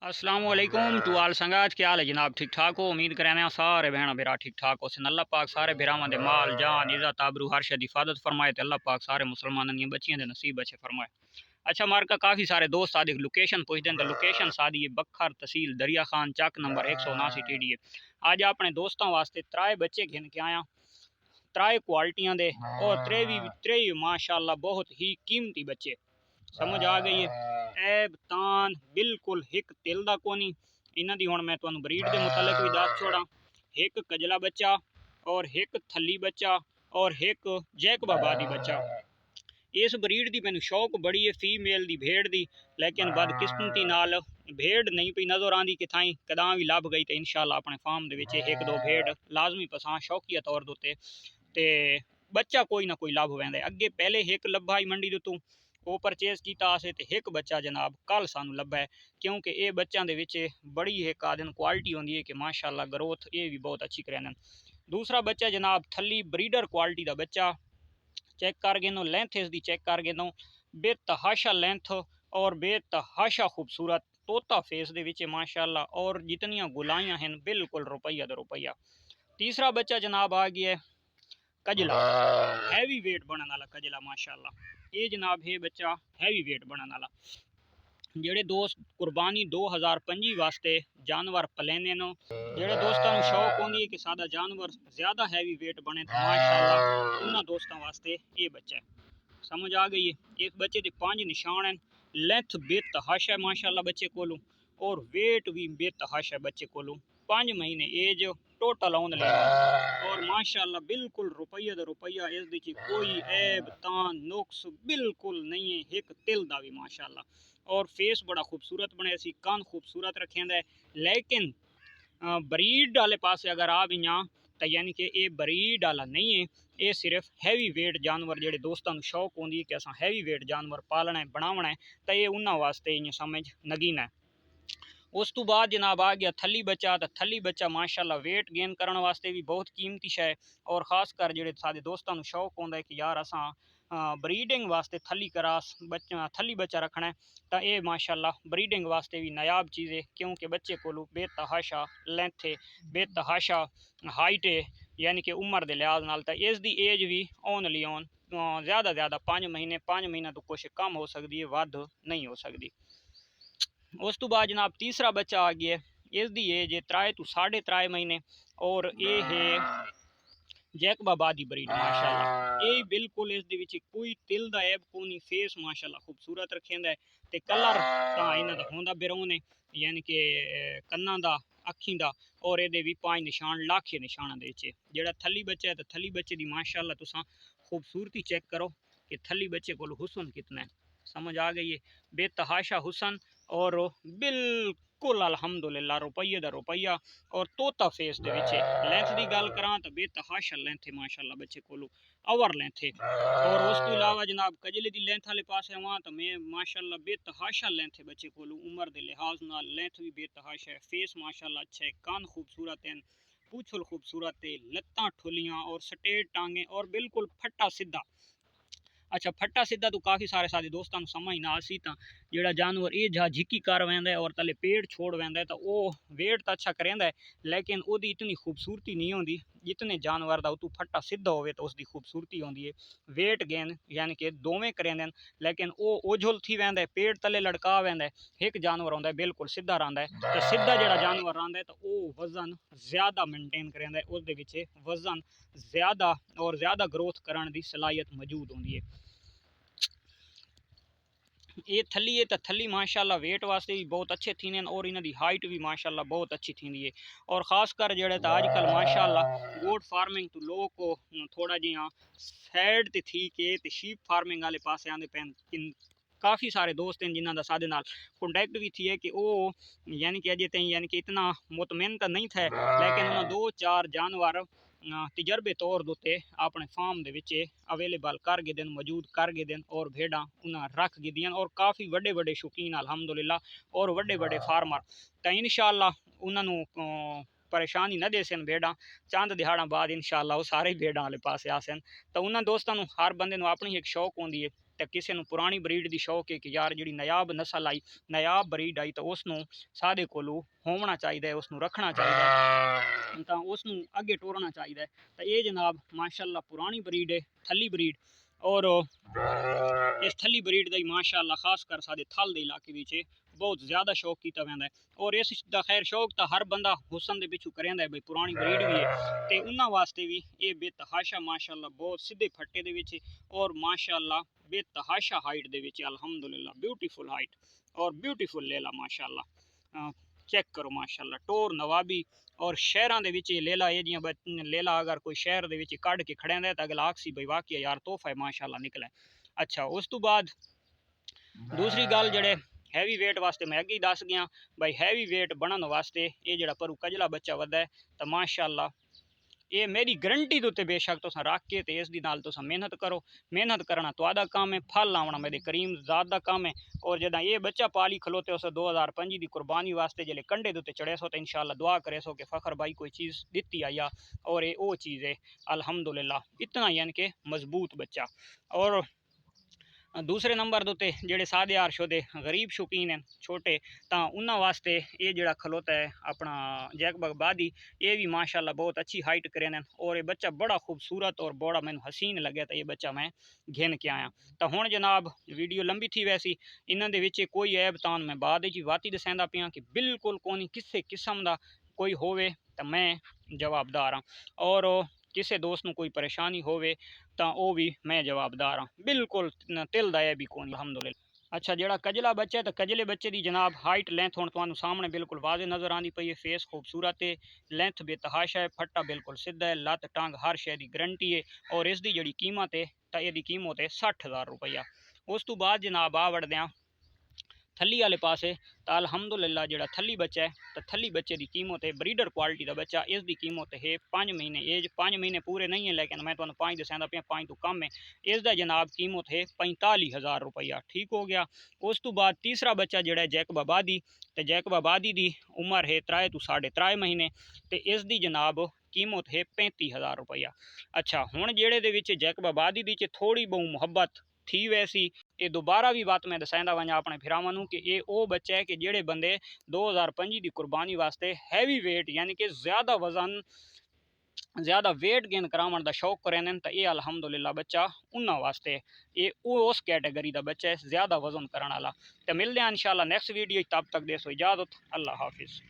अस्सलामुअलैकुम टू आल संगात, क्या हाल है जनाब? ठीक ठाक हो? उम्मीद करें सारे बहन बेरा ठीक ठाक हो। सन अल्लाह पाक सारे बिरावां दे माल जान इज़्ज़त आबरू हर शे दी हिफाजत फरमाए ते अल्लाह पाक सारे मुसलमानों दी बच्चियां दे नसीब अच्छे फरमाए। अच्छा मार का काफ़ी सारे दोस्त आदि लोकेशन पूछते हैं तो लोकेशन सादी है बखर तहसील दरिया खान चक नंबर 179 टीडी है। अज अपने दोस्तों वास्ते त्राए बच्चे घिन के आया, त्राए क्वालिटियां दे और त्रेवी माशाल्लाह बहुत ही कीमती बच्चे। समझ आ गई है। ऐब तान बिल्कुल हिक तिल दा कोनी। इन्हां दी हुण मैं तुहानू ब्रीड दे मुतलक भी दस छोड़ा। हिक कजला बच्चा और हिक थली बच्चा और हिक जैकबाबादी बच्चा। इस ब्रीड दी मैनू शौक बड़ी है फीमेल दी भेड़ दी, लेकिन बदकिस्मती नाल भेड़ नहीं पई नज़र आंदी कि थाई कदां भी लभ गई तो इंशाअल्लाह अपने फार्म दे विच एक दो भेड़ लाजमी पसां शौकिया तौर दे ते बच्चा कोई ना कोई लभ वैंदा। अगे पहले हिक लभा ही मंडी दे तू वो परचेज किया तो एक बच्चा जनाब कल सानू लभा है, क्योंकि ये बच्चों के बड़ी एक आदन क्वालिटी होंगी है कि माशाल्लाह ग्रोथ ये भी बहुत अच्छी करें। दूसरा बच्चा जनाब थली ब्रीडर क्वालिटी का बच्चा, चेक कर गिनो लेंथ इसकी चेक कर गिनो, बेतहाशा लेंथ और बेतहाशा खूबसूरत तोता फेस दे विच माशाल्लाह, और जितनियां गुलाइयां हैं बिल्कुल रुपया दो रुपया। तीसरा बच्चा जनाब आ गया है कजला, हैवी वेट बनने वाला कजला माशाल्लाह। ये जनाब है बच्चा हैवी वेट बनने वाला। जेड़े दोस्त कुर्बानी 2025 वास्ते जानवर पलेने नो, जेड़े दोस्तों को शौक होंगी है कि सादा जानवर ज़्यादा हैवी वेट बने तो माशाल्लाह उन्होंने दोस्तों वास्ते ये बच्चा है। समझ आ गई है। इस बच्चे के 5 निशान हैं। लेंथ बेतहाशा है माशाल्लाह बच्चे कोलू, और वेट भी बेतहाशा है बच्चे कोलू। 5 महीने एज टोटल आउन ले, और माशाल्लाह बिल्कुल रुपया दे रुपया। इस कोई ऐब तान नुक्स बिल्कुल नहीं है, एक तिल दा भी माशाल्लाह। और फेस बड़ा खूबसूरत बने सी, कान खूबसूरत रखें है। लेकिन ब्रीड वाले पास अगर आ भी यहाँ तो यानी कि ये ब्रीड वाला नहीं है, ये सिर्फ हैवी वेट जानवर जेडे दोस्तों को शौक होंगी कि असा हैवी वेट जानवर पालना है बनावना है तो ये उन्होंने वास्ते इं समझ नगीना है। उस तो बाद जनाब आ गया थली बच्चा। तो थली बच्चा माशाल्लाह वेट गेन करने वास्ते भी बहुत कीमती शै, और खास कर जेडे सारे दोस्तों को शौक होंदा है कि यार असा ब्रीडिंग वास्ते थली करास बच्चा थली बच्चा रखना है तो ये माशाल्लाह ब्रीडिंग वास्ते भी नायाब चीज़ है, क्योंकि बच्चे को बेतहाशा लेंथ है, बेतहाशा हाइट है, यानी कि उम्र के लिहाज नाल। तो इसकी एज भी ओनली ऑन ज़्यादा 5 महीने, 5 महीना तो कुछ कम हो सकती है, वध नहीं हो सकती। उस तो बाद जनाब तीसरा बच्चा आ गया, इसकी एज है 3 तो 3.5 महीने, और ये है जैकबाबादी ब्रीड माशाल्लाह। ये बिल्कुल इस कोई तिल दा ऐब कोनी, फेस माशाल्लाह खूबसूरत रखेंदा है ते कलर तां इन्हां दा होंदा बेरोन है, यानी कि कन्ना दा अखीं दा, और ये भी 5 निशान लाखे निशाना दे विच। जेड़ा थली बच्चा है तो थली बच्चे दी माशाल्लाह तुसां खूबसूरती चेक करो कि थली बच्चे को हुसन कितना है। समझ आ गई है। बेतहाशा हुसन और बिल्कुल अल्हम्दुलिल्लाह रुपये दा रुपया, और तोता फेस दे विच। लेंथ की गल करा तो बेतहाशा लेंथ है माशाल्लाह बच्चे कोलू, ओवर लेंथ है। और उस तो अलावा जनाब कजले की लेंथ वाले पास आवां तो मैं माशाल्लाह बेतहाशा लेंथ है बच्चे कोलू, उम्र के लिहाज नाल लेंथ भी बेतहाशा है। फेस माशाल्लाह अच्छा है, कान खूबसूरत हैं, पूछल खूबसूरत है, लत्तां ठुलियां और स्ट्रेट टांगे और बिल्कुल फट्टा सीधा। अच्छा फट्टा सीधा तो काफ़ी सारे सारे दोस्तों को समझ ना आसी, तो जोड़ा जानवर ये जा झिकी कर वैंदा है और तले पेड़ छोड़ वैंदा है तो वो वेट तो अच्छा करेंदा है, लेकिन उसकी इतनी खूबसूरती नहीं होती जितने जानवर का उतू फट्टा सीधा हो तो उसकी खूबसूरती होती है। वेट गेन यानी कि दोवें करेंदे, लेकिन वो ओझल थी वैंदा है, पेड़ तले लड़का वैंदा है। एक जानवर होंदा है बिल्कुल सीधा रहा है, तो सीधा जोड़ा जानवर रहा है तो वो वजन ज़्यादा मेनटेन करेंदा है, उस वजन ज़्यादा और ज़्यादा ग्रोथ करने की सलाहियत मौजूद होंगी है। ये थली है तो थली माशाल्लाह वेट वास्ते भी बहुत अच्छे थी, और इन्हों की हाइट भी माशाल्लाह बहुत अच्छी थी है। और खास कर जेड़े तो अजकल माशाल्लाह गोट फार्मिंग तो लोग को थोड़ा जिहा सैड ते थी के शीप फार्मिंग वाले पास आते पैन। काफ़ी सारे दोस्त हैं जिन्हों का साढ़े नाल कॉन्टैक्ट भी थी है कि वो यानी कि अजे तई यानी कि इतना मुतमिन तो नहीं थे, लेकिन उन्होंने 2-4 जानवर तजर्बे तौर उत्ते अपने फार्म के अवेलेबल कर गए दिन, मौजूद कर गए दिन, और भेड़ा उन्हें रख गई, और काफ़ी बड़े बड़े शौकीन अल्हम्दुलिल्लाह और बड़े बड़े फार्मर। तो इंशाअल्लाह उन्होंने परेशानी न दे सन भेड़ा, चंद दिहाड़ा बाद इंशाअल्लाह वो सारे भेड़ा वाले पास आ सन। तो उन्होंने दोस्तों हर बंदे अपनी एक शौक होंगी है तो किसी ਨੂੰ पुरानी ब्रीड की शौक है कि यार जी नायाब नस्ल आई नायाब ब्रीड आई तो उसनों सादे कोलों होना चाहिए उसनों रखना चाहिए तो उसनों अगे टोरना चाहिए। तो ये जनाब माशाअल्लाह पुरानी ब्रीड है थली ब्रीड और इस थली ब्रीड का ही माशाअल्लाह खास कर साडे थल के इलाके में बहुत ज़्यादा शौक किया वैंदा है और इसका खैर शौक तो हर बंदा हुसन के पिछू करेंदा है भाई पुरानी ब्रीड भी है तो उन्होंने वास्ते भी ये बेतहाशा माशाअल्लाह बहुत सीधे फट्टे दे विच और माशाअल्लाह बेतहाशा हाइट दे विच अल्हम्दुलिल्लाह ब्यूटीफुल हाइट और ब्यूटीफुल लेला माशाअल्लाह चेक करो माशाअल्लाह टोर नवाबी और शहरों के विच लेला ये जियां लेला अगर कोई शहर के विच कढ़ के खड़ेंदा तो अगला आखसी भाई वाकई यार तोहफा है माशाअल्लाह निकले। अच्छा उस तो बाद दूसरी गल जड़े हैवी वेट वास्ते मैं अगे ही दस गया भाई हैवी वेट बनने वास्ते ये जड़ा परू कजला बच्चा वधा है तो माशाअल्लाह ये मेरी गारंटी के उत्ते बेशक तुस रख के तो इसकी नाल तुस मेहनत करो मेहनत करना तुहाडा काम है फल लावना मेरे करीम ज़ात का काम है। और जदा ये बच्चा पाली खलोते उस 2005 की कुर्बानी वास्ते जल्द कंडे के उत्ते चढ़े सो तो इंशाअल्लाह दुआ करे सो कि फ़खर भाई कोई चीज़ दिती आई आ और ये वो चीज़ है अल्हम्दुलिल्लाह इतना यानी कि मजबूत बच्चा। और दूसरे नंबर के उत्ते जेडे सादे आरशो दे गरीब शौकीन हैं छोटे तो उन्होंने वास्ते ये जड़ा खलोता है अपना जैकबा बादी ये भी माशाअल्लाह बहुत अच्छी हाइट करें और ये बच्चा बड़ा खूबसूरत और बड़ा मैंने हसीन लगे तो ये बच्चा मैं घेन के आया। तो हुण जनाब वीडियो लंबी थी वैसी इन्हों के कोई ऐब तान मैं बाद वाती दसांदा पिया कि बिल्कुल कोई किसी किस्म का कोई होवे तो मैं जवाबदार हाँ और किसी दोस्त को कोई परेशानी होवे तो वह भी मैं जवाबदार हाँ बिल्कुल तिल दा भी कौन अल्हम्दुलिल्लाह। अच्छा जड़ा कजला बच्चा है तो कजले बच्चे की जनाब हाइट लेंथ हुण तुहानू सामने बिल्कुल वाजे नज़र आती पई है फेस खूबसूरत है लेंथ बेतहाशा है फट्टा बिल्कुल सीधा है लत्त टांग हर शय की गारंटी है और इसकी जी कीमत है तो यदी कीमत है 60,000 रुपया। उस तो बाद जनाब आ वड़द्या थली वाले पासे तो अल्हम्दुलिल्लाह जड़ा थली बच्चा है तो थली बच्चे की कीमत है ब्रीडर क्वालिटी का बच्चा इसकी कीमत है 5 महीने एज 5 महीने पूरे नहीं है लेकिन मैं तुम्हें 5 दसांदा पिया 5 तो कम है इसका जनाब कीमत है 45,000 रुपया ठीक हो गया। उस तो बाद तीसरा बच्चा जड़ा है जैकबा बादी तो जैकबा बादी की उम्र है 3 तो 3.5 महीने तो इसकी जनाब कीमत है 35,000 रुपया। अच्छा हुण जेड़े दे विच जैकबा बादी दी थोड़ी बहु मुहब्बत थी वैसी ये दोबारा भी बात मैं दसांदा वजा अपने फिरावां कि ये वो बच्चा है कि जेड़े बंदे 2005 की कुर्बानी वास्ते हैवी वेट यानी कि ज़्यादा वजन ज़्यादा वेट गेन करावन का शौक करें तो ये अल्हम्दुलिल्लाह बच्चा उन्होंने वास्ते ये उस कैटेगरी का बच्चा है ज़्यादा वजन करने वाला। तो मिलते हैं इंशाल्लाह नेक्स्ट वीडियो तब तक दे सो इजाज़त अल्लाह हाफिज़।